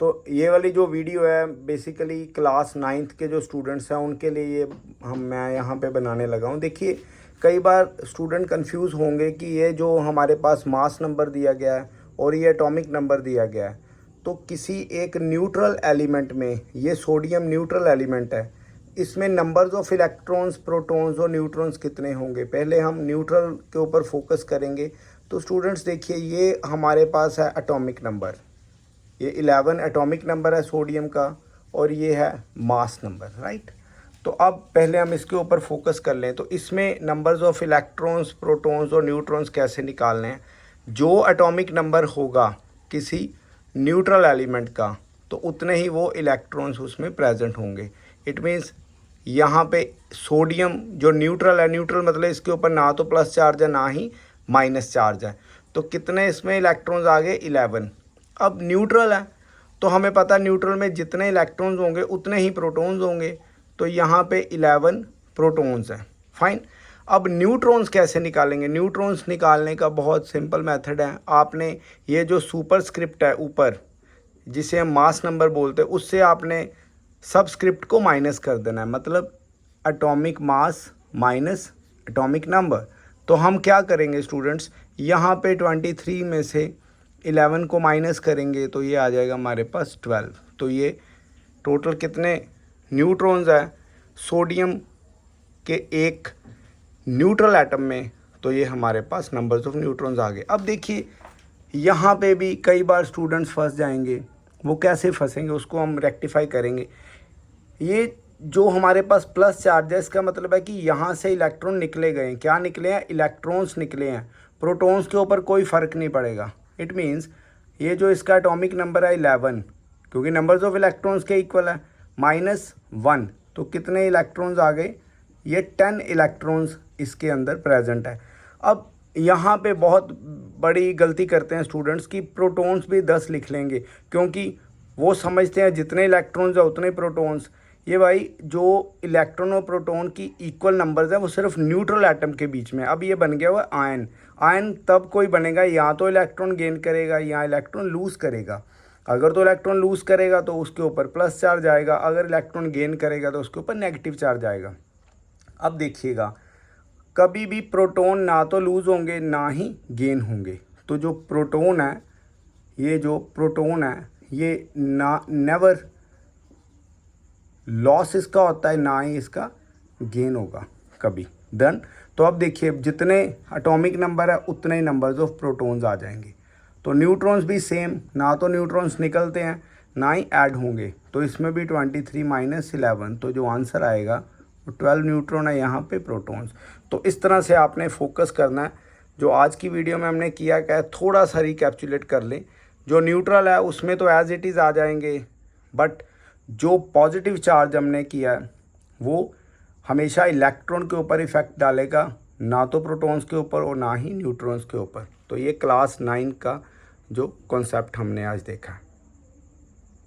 तो ये वाली जो वीडियो है बेसिकली क्लास 9th के जो स्टूडेंट्स हैं उनके लिए ये मैं यहाँ पे बनाने लगा हूँ। देखिए कई बार स्टूडेंट कंफ्यूज होंगे कि ये जो हमारे पास मास नंबर दिया गया है और ये एटॉमिक नंबर दिया गया है, तो किसी एक न्यूट्रल एलिमेंट में, ये सोडियम न्यूट्रल एलिमेंट है, इसमें नंबर्स ऑफ इलेक्ट्रॉन्स, प्रोटॉन्स और न्यूट्रॉन्स कितने होंगे। पहले हम न्यूट्रल के ऊपर फोकस करेंगे। तो स्टूडेंट्स देखिए ये हमारे पास है एटॉमिक नंबर, ये 11 एटॉमिक नंबर है सोडियम का और ये है मास नंबर, राइट। तो अब पहले हम इसके ऊपर फोकस कर लें। तो इसमें नंबर्स ऑफ इलेक्ट्रॉन्स, प्रोटॉन्स और न्यूट्रॉन्स कैसे निकालने हैं। जो एटॉमिक नंबर होगा किसी न्यूट्रल एलिमेंट का तो उतने ही वो इलेक्ट्रॉन्स उसमें प्रेजेंट होंगे। इट मीन्स यहाँ पे सोडियम जो न्यूट्रल है, न्यूट्रल मतलब इसके ऊपर ना तो प्लस चार्ज है ना ही माइनस चार्ज है, तो कितने इसमें इलेक्ट्रॉन्स आ गए 11। अब न्यूट्रल है तो हमें पता है न्यूट्रल में जितने इलेक्ट्रॉन्स होंगे उतने ही प्रोटॉन्स होंगे, तो यहाँ पे 11 प्रोटॉन्स हैं, फाइन। अब न्यूट्रॉन्स कैसे निकालेंगे। न्यूट्रॉन्स निकालने का बहुत सिंपल मेथड है। आपने ये जो सुपरस्क्रिप्ट है ऊपर जिसे हम मास नंबर बोलते हैं, उससे आपने सबस्क्रिप्ट को माइनस कर देना है, मतलब atomic mass minus atomic number. तो हम क्या करेंगे स्टूडेंट्स, यहाँ पे 23 में से 11 को माइनस करेंगे तो ये आ जाएगा हमारे पास 12। तो ये टोटल कितने न्यूट्रॉन्स है सोडियम के एक न्यूट्रल एटम में, तो ये हमारे पास नंबर्स ऑफ न्यूट्रॉन्स आ गए। अब देखिए यहाँ पे भी कई बार स्टूडेंट्स फंस जाएंगे। वो कैसे फंसेंगे उसको हम रेक्टिफाई करेंगे। ये जो हमारे पास प्लस चार्ज है इसका मतलब है कि यहाँ से इलेक्ट्रॉन निकले गए हैं। क्या निकले हैं, इलेक्ट्रॉन्स निकले हैं। प्रोटॉन्स के ऊपर कोई फ़र्क नहीं पड़ेगा। इट मीन्स ये जो इसका एटॉमिक नंबर है 11, क्योंकि नंबर्स ऑफ इलेक्ट्रॉन्स के इक्वल है, -1, तो कितने इलेक्ट्रॉन्स आ गए, ये 10 इलेक्ट्रॉन्स इसके अंदर प्रेजेंट है। अब यहाँ पे बहुत बड़ी गलती करते हैं स्टूडेंट्स की प्रोटॉन्स भी 10 लिख लेंगे, क्योंकि वो समझते हैं जितने इलेक्ट्रॉन्स है उतने प्रोटॉन्स। ये भाई जो इलेक्ट्रॉन और प्रोटॉन की इक्वल नंबर्स है वो सिर्फ न्यूट्रल एटम के बीच में। अब ये बन गया हुआ आयन। आयन तब कोई बनेगा या तो इलेक्ट्रॉन गेन करेगा या इलेक्ट्रॉन लूज़ करेगा। अगर तो इलेक्ट्रॉन लूज़ करेगा तो उसके ऊपर प्लस चार्ज आएगा, अगर इलेक्ट्रॉन गेन करेगा तो उसके ऊपर नेगेटिव चार्ज आएगा। अब देखिएगा कभी भी प्रोटॉन ना तो लूज़ होंगे ना ही गेन होंगे। तो जो प्रोटॉन है, ये जो प्रोटॉन है ये ना नेवर लॉस इसका होता है ना ही इसका गेन होगा कभी। डन। तो अब देखिए जितने एटॉमिक नंबर है उतने ही नंबर्स ऑफ प्रोटॉन्स आ जाएंगे। तो न्यूट्रॉन्स भी सेम, ना तो न्यूट्रॉन्स निकलते हैं ना ही ऐड होंगे। तो इसमें भी 23 - 11, तो जो आंसर आएगा वो 12 न्यूट्रॉन है यहाँ पे प्रोटॉन्स। तो इस तरह से आपने फोकस करना है। जो आज की वीडियो में हमने किया क्या है, थोड़ा सा रिकैप्चुलेट कर लें। जो न्यूट्रल है उसमें तो एज इट इज़ आ जाएंगे, बट जो पॉजिटिव चार्ज हमने किया है वो हमेशा इलेक्ट्रॉन के ऊपर इफ़ेक्ट डालेगा, ना तो प्रोटॉन्स के ऊपर और ना ही न्यूट्रॉन्स के ऊपर। तो ये क्लास 9 का जो कॉन्सेप्ट हमने आज देखा है।